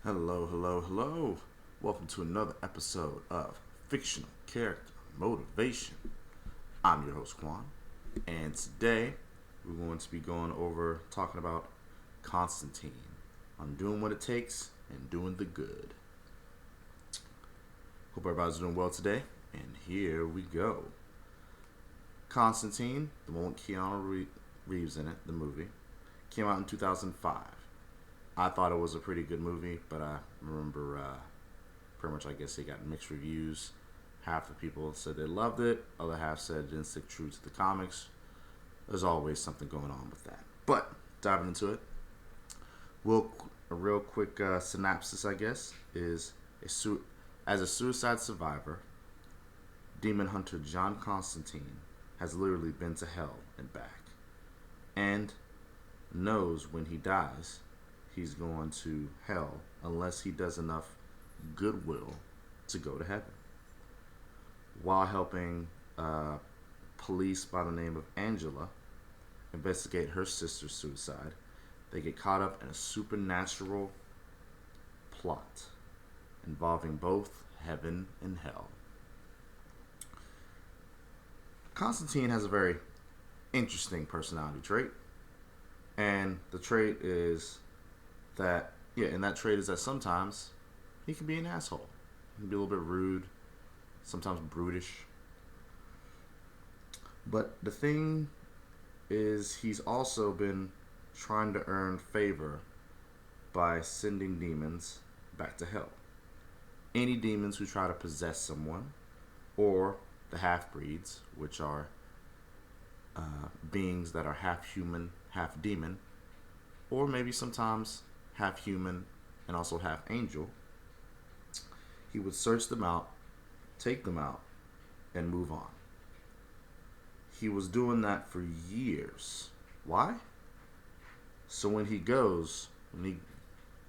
Hello, hello, hello. Welcome to another episode of Fictional Character Motivation. I'm your host, Quan, and today we're going to be going over talking about Constantine on doing what it takes and doing the good. Hope everybody's doing well today, and here we go. Constantine, the one with Keanu Reeves in it, the movie, came out in 2005. I thought it was a pretty good movie, but I remember pretty much, I guess, it got mixed reviews. Half the people said they loved it, other half said it didn't stick true to the comics. There's always something going on with that. But diving into it, a real quick synopsis, I guess, is as a suicide survivor, demon hunter John Constantine has literally been to hell and back, and knows when he dies he's going to hell unless he does enough goodwill to go to heaven. While helping police by the name of Angela investigate her sister's suicide, they get caught up in a supernatural plot involving both heaven and hell. Constantine has a very interesting personality trait, and the trait is that sometimes he can be an asshole. He can be a little bit rude, sometimes brutish. But the thing is, he's also been trying to earn favor by sending demons back to hell. Any demons who try to possess someone, or the half-breeds, which are beings that are half human, half demon, or maybe sometimes half human and also half angel. He would search them out, take them out, and move on. He was doing that for years. Why? So when he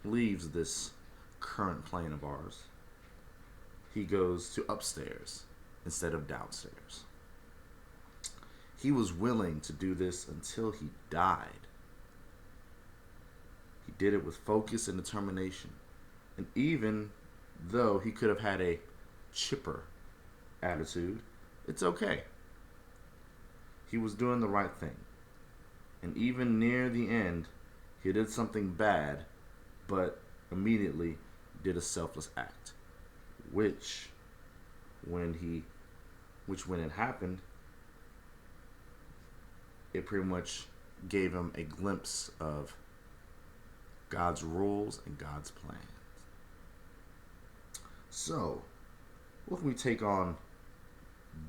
leaves this current plane of ours, he goes to upstairs instead of downstairs. He was willing to do this until he died. He did it with focus and determination. And even though he could have had a chipper attitude, it's okay. He was doing the right thing. And even near the end, he did something bad, but immediately did a selfless act. Which when it happened, it pretty much gave him a glimpse of God's rules and God's plans. So, what can we take on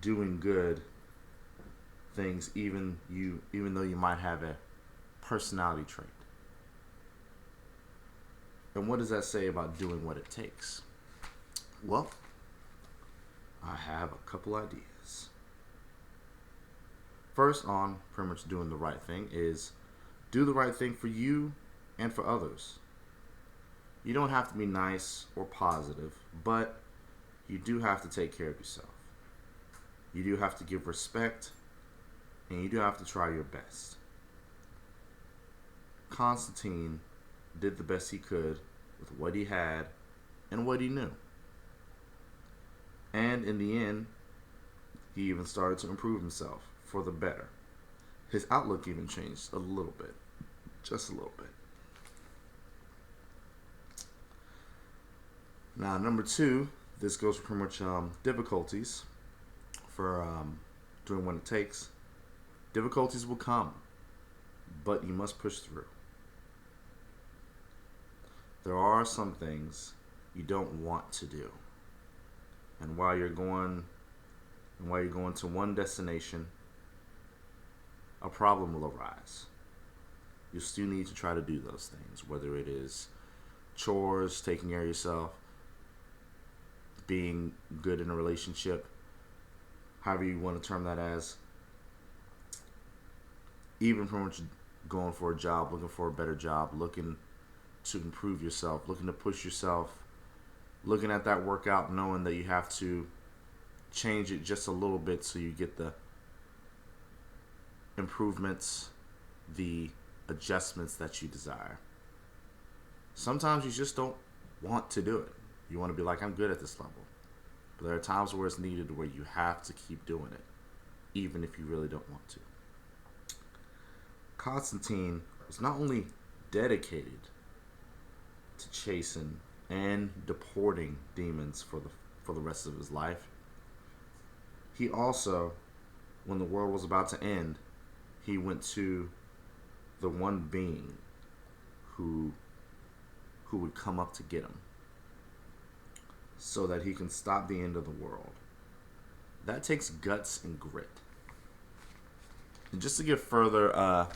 doing good things even though you might have a personality trait? And what does that say about doing what it takes? Well, I have a couple ideas. First, on pretty much doing the right thing, is do the right thing for you and for others. You don't have to be nice or positive, but you do have to take care of yourself. You do have to give respect, and you do have to try your best. Constantine did the best he could with what he had and what he knew. And in the end, he even started to improve himself for the better. His outlook even changed a little bit. Just a little bit. Now, number two, this goes for pretty much difficulties for doing what it takes. Difficulties will come, but you must push through. There are some things you don't want to do. And while you're going to one destination, a problem will arise. You still need to try to do those things, whether it is chores, taking care of yourself, being good in a relationship, however you want to term that as, even pretty much going for a job, looking for a better job, looking to improve yourself, looking to push yourself, looking at that workout, knowing that you have to change it just a little bit so you get the improvements, the adjustments that you desire. Sometimes you just don't want to do it. You want to be like, I'm good at this level. But there are times where it's needed where you have to keep doing it, even if you really don't want to. Constantine was not only dedicated to chasing and deporting demons for the rest of his life, he also, when the world was about to end, he went to the one being who would come up to get him so that he can stop the end of the world. That takes guts and grit. And just to give further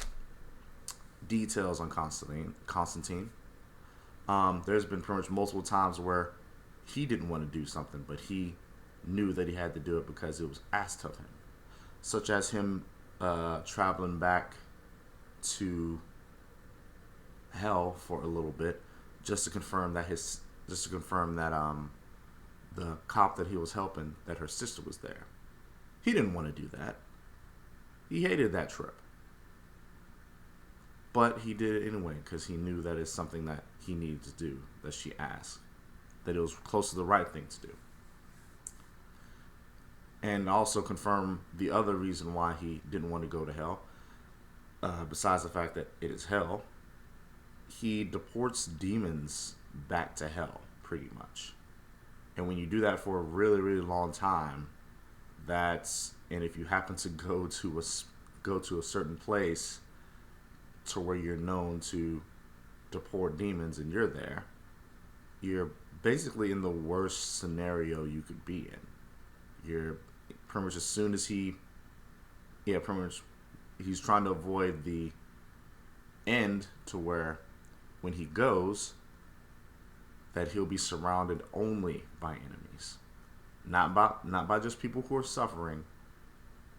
details on Constantine, there's been pretty much multiple times where he didn't want to do something, but he knew that he had to do it because it was asked of him. Such as him traveling back to hell for a little bit, just to confirm that the cop that he was helping, that her sister was there. He didn't want to do that. He hated that trip. But he did it anyway because he knew that it's something that he needed to do, that she asked, that it was close to the right thing to do. And also confirm the other reason why he didn't want to go to hell, besides the fact that it is hell. He deports demons back to hell, pretty much. And when you do that for a really, really long time, and if you happen to go to a certain place to where you're known to deport demons and you're there, you're basically in the worst scenario you could be in. You're pretty much, as soon as he's trying to avoid the end to where when he goes, that he'll be surrounded only by enemies. Not by just people who are suffering,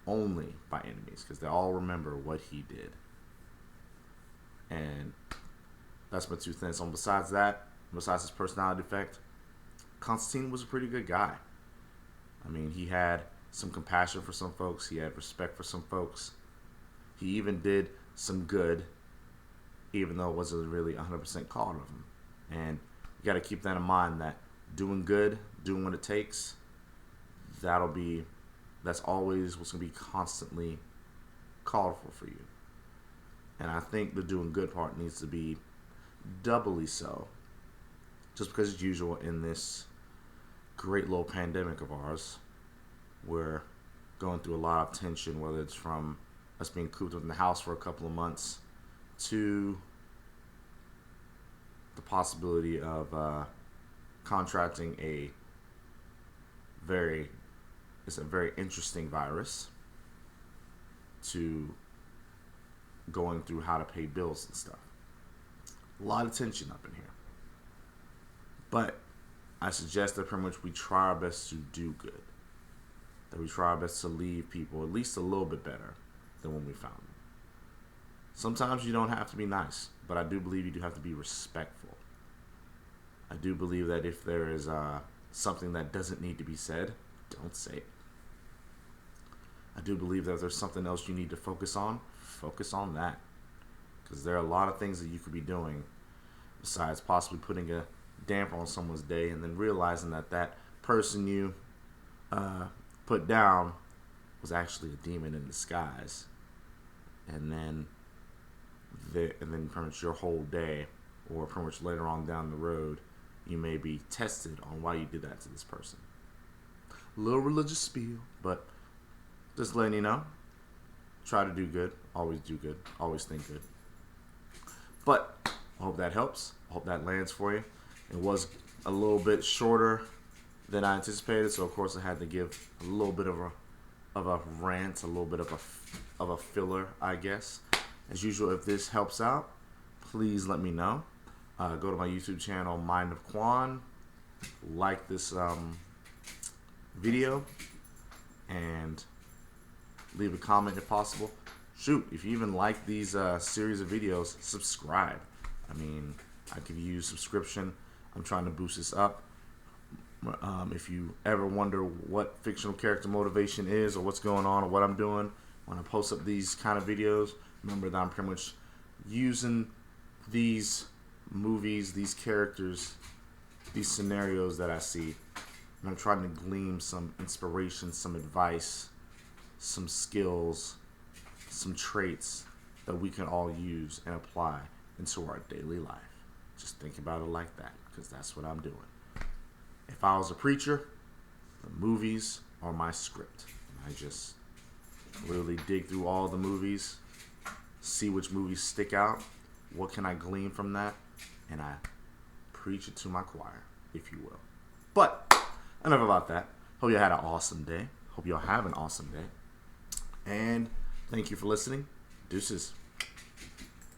only by enemies, because they all remember what he did. And that's my 2 cents. So besides his personality defect, Constantine was a pretty good guy. I mean, he had some compassion for some folks. He had respect for some folks. He even did some good, even though it wasn't really 100% called of him. And you got to keep that in mind, that doing good, doing what it takes, that's always what's going to be constantly called for you. And I think the doing good part needs to be doubly so, just because it's usual in this great little pandemic of ours. We're going through a lot of tension, whether it's from us being cooped up in the house for a couple of months to the possibility of contracting it's a very interesting virus, to going through how to pay bills and stuff. A lot of tension up in here. But I suggest that pretty much we try our best to do good. That we try our best to leave people at least a little bit better than when we found them. Sometimes you don't have to be nice, but I do believe you do have to be respectful. I do believe that if there is something that doesn't need to be said, don't say it. I do believe that if there's something else you need to focus on that. Because there are a lot of things that you could be doing besides possibly putting a damper on someone's day and then realizing that person you put down was actually a demon in disguise. And then pretty much your whole day, or pretty much later on down the road, you may be tested on why you did that to this person. A little religious spiel, but just letting you know. Try to do good. Always do good. Always think good. But I hope that helps. I hope that lands for you. It was a little bit shorter than I anticipated, so of course I had to give a little bit of a rant, a little bit of a filler, I guess. As usual, if this helps out, please let me know. Go to my YouTube channel, Mind of Quan. Like this video and leave a comment if possible. Shoot, if you even like these series of videos, subscribe. I mean, I could use subscription. I'm trying to boost this up. If you ever wonder what fictional character motivation is, or what's going on, or what I'm doing when I post up these kind of videos, remember that I'm pretty much using these movies, these characters, these scenarios that I see, and I'm trying to glean some inspiration, some advice, some skills, some traits that we can all use and apply into our daily life. Just think about it like that, because that's what I'm doing. If I was a preacher, the movies are my script. I just literally dig through all the movies, see which movies stick out, what can I glean from that, and I preach it to my choir, if you will. But enough about that. Hope you had an awesome day. Hope y'all have an awesome day. And thank you for listening. Deuces.